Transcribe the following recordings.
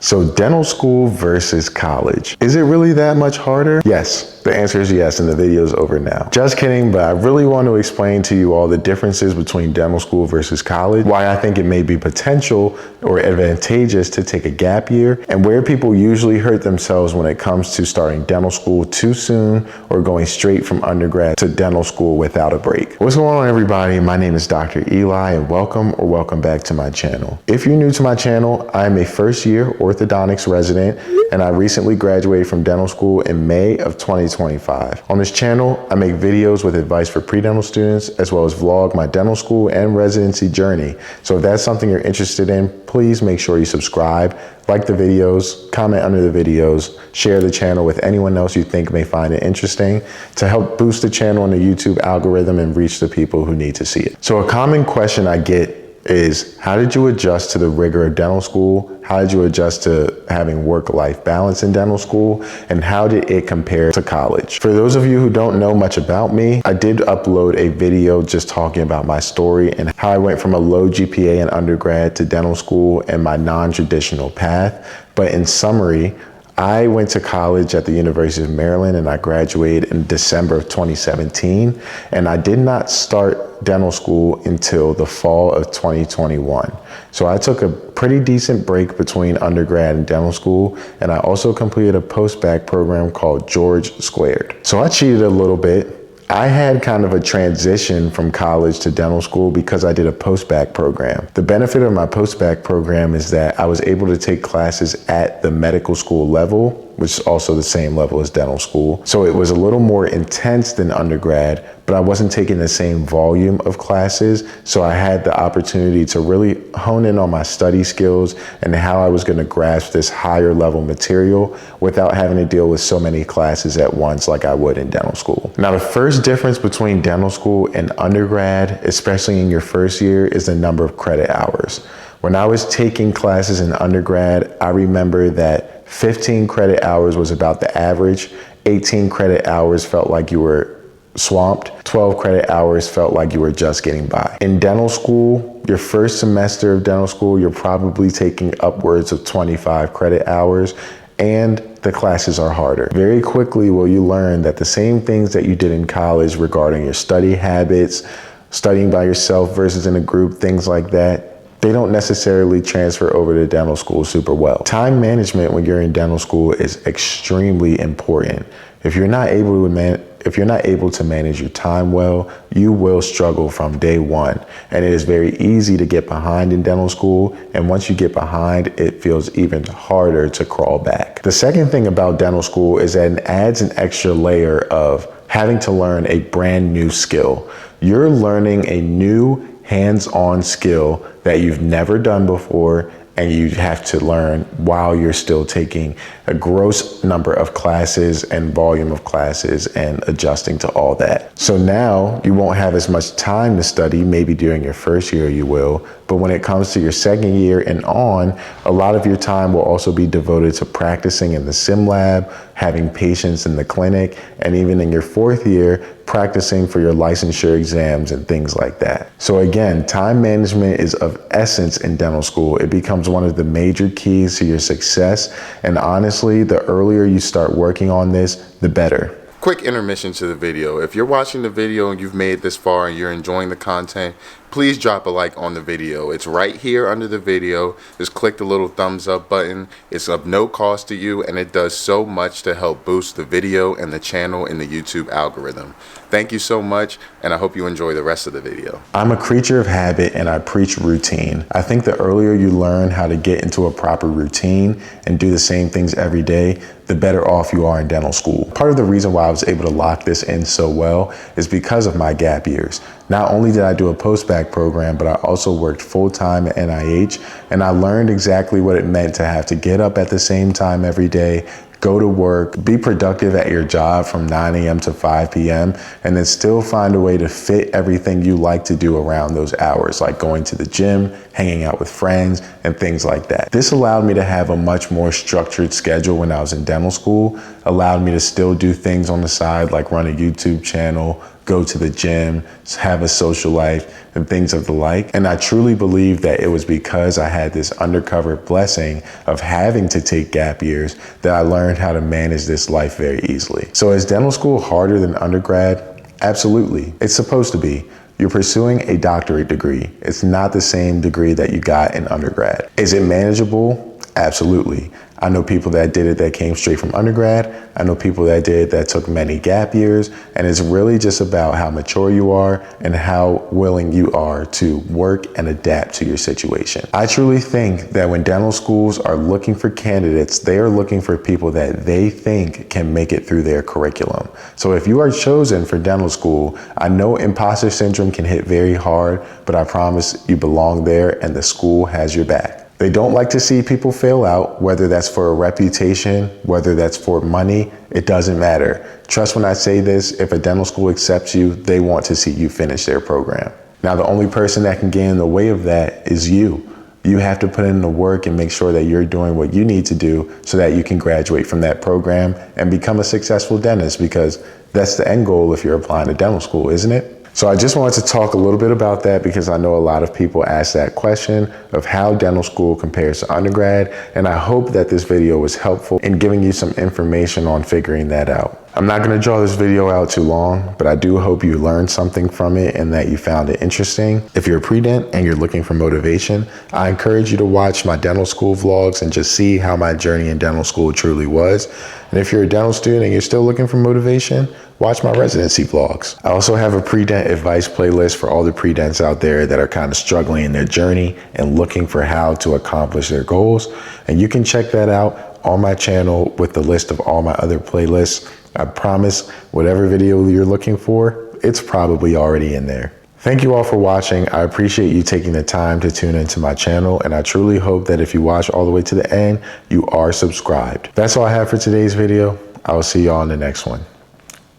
So dental school versus college. Is it really that much harder? Yes, the answer is yes, and the video's over now. Just kidding, but I really want to explain to you all the differences between dental school versus college, why I think it may be potential or advantageous to take a gap year, and where people usually hurt themselves when it comes to starting dental school too soon or going straight from undergrad to dental school without a break. What's going on, everybody? My name is Dr. Eli, and welcome back to my channel. If you're new to my channel, I am a first-year orthodontics resident, and I recently graduated from dental school in May of 2025. On this channel, I make videos with advice for pre-dental students, as well as vlog my dental school and residency journey. So if that's something you're interested in, please make sure you subscribe, like the videos, comment under the videos, share the channel with anyone else you think may find it interesting to help boost the channel in the YouTube algorithm and reach the people who need to see it. So a common question I get is, how did you adjust to the rigor of dental school? How did you adjust to having work-life balance in dental school? And how did it compare to college? For those of you who don't know much about me, I did upload a video just talking about my story and how I went from a low GPA in undergrad to dental school and my non-traditional path. But in summary, I went to college at the University of Maryland and I graduated in December of 2017. And I did not start dental school until the fall of 2021. So I took a pretty decent break between undergrad and dental school. And I also completed a post-bacc program called George Squared. So I cheated a little bit. I had kind of a transition from college to dental school because I did a post-bacc program. The benefit of my post-bacc program is that I was able to take classes at the medical school level, which is also the same level as dental school. So it was a little more intense than undergrad, but I wasn't taking the same volume of classes. So I had the opportunity to really hone in on my study skills and how I was going to grasp this higher level material without having to deal with so many classes at once like I would in dental school. Now, the first difference between dental school and undergrad, especially in your first year, is the number of credit hours. When I was taking classes in undergrad, I remember that 15 credit hours was about the average. 18 credit hours felt like you were swamped. 12 credit hours felt like you were just getting by. In dental school, your first semester of dental school, you're probably taking upwards of 25 credit hours, and the classes are harder. Very quickly will you learn that the same things that you did in college regarding your study habits, studying by yourself versus in a group, things like that, they don't necessarily transfer over to dental school super well. Time management when you're in dental school is extremely important. If you're not able to manage your time well, you will struggle from day one. And it is very easy to get behind in dental school. And once you get behind, it feels even harder to crawl back. The second thing about dental school is that it adds an extra layer of having to learn a brand new skill. You're learning a new hands-on skill that you've never done before, and you have to learn while you're still taking a gross number of classes and volume of classes and adjusting to all that. So now you won't have as much time to study. Maybe during your first year you will, but when it comes to your second year and on, a lot of your time will also be devoted to practicing in the sim lab, having patients in the clinic, and even in your fourth year, practicing for your licensure exams and things like that. So again, time management is of essence in dental school. It becomes one of the major keys to your success. And honestly, the earlier you start working on this, the better. Quick intermission to the video. If you're watching the video and you've made it this far and you're enjoying the content, please drop a like on the video. It's right here under the video. Just click the little thumbs up button. It's of no cost to you, and it does so much to help boost the video and the channel in the YouTube algorithm. Thank you so much, and I hope you enjoy the rest of the video. I'm a creature of habit and I preach routine. I think the earlier you learn how to get into a proper routine and do the same things every day, the better off you are in dental school. Part of the reason why I was able to lock this in so well is because of my gap years. Not only did I do a post-bacc program, but I also worked full-time at NIH, and I learned exactly what it meant to have to get up at the same time every day, go to work, be productive at your job from 9 a.m. to 5 p.m., and then still find a way to fit everything you like to do around those hours, like going to the gym, hanging out with friends, and things like that. This allowed me to have a much more structured schedule when I was in dental school, allowed me to still do things on the side, like run a YouTube channel, go to the gym, have a social life, and things of the like. And I truly believe that it was because I had this undercover blessing of having to take gap years that I learned how to manage this life very easily. So is dental school harder than undergrad? Absolutely. It's supposed to be. You're pursuing a doctorate degree. It's not the same degree that you got in undergrad. Is it manageable? Absolutely. I know people that did it that came straight from undergrad. I know people that did it that took many gap years. And it's really just about how mature you are and how willing you are to work and adapt to your situation. I truly think that when dental schools are looking for candidates, they are looking for people that they think can make it through their curriculum. So if you are chosen for dental school, I know imposter syndrome can hit very hard, but I promise you belong there and the school has your back. They don't like to see people fail out, whether that's for a reputation, whether that's for money, it doesn't matter. Trust when I say this, if a dental school accepts you, they want to see you finish their program. Now, the only person that can get in the way of that is you. You have to put in the work and make sure that you're doing what you need to do so that you can graduate from that program and become a successful dentist, because that's the end goal if you're applying to dental school, isn't it? So I just wanted to talk a little bit about that because I know a lot of people ask that question of how dental school compares to undergrad, and I hope that this video was helpful in giving you some information on figuring that out. I'm not going to draw this video out too long, but I do hope you learned something from it and that you found it interesting. If you're a pre-dent and you're looking for motivation, I encourage you to watch my dental school vlogs and just see how my journey in dental school truly was. And if you're a dental student and you're still looking for motivation, watch my residency vlogs. I also have a pre-dent advice playlist for all the pre-dents out there that are kind of struggling in their journey and looking for how to accomplish their goals. And you can check that out on my channel with the list of all my other playlists. I promise whatever video you're looking for, it's probably already in there. Thank you all for watching. I appreciate you taking the time to tune into my channel, and I truly hope that if you watch all the way to the end, you are subscribed. That's all I have for today's video. I will see y'all in the next one.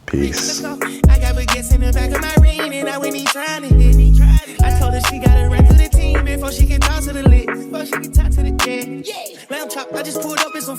Peace. I got baguettes in the back of my ring, and I when he trying to hit. I told her she gotta run to the team before she can talk to the lit. Before she can talk to the jet. Lamb chop, I just pulled up in some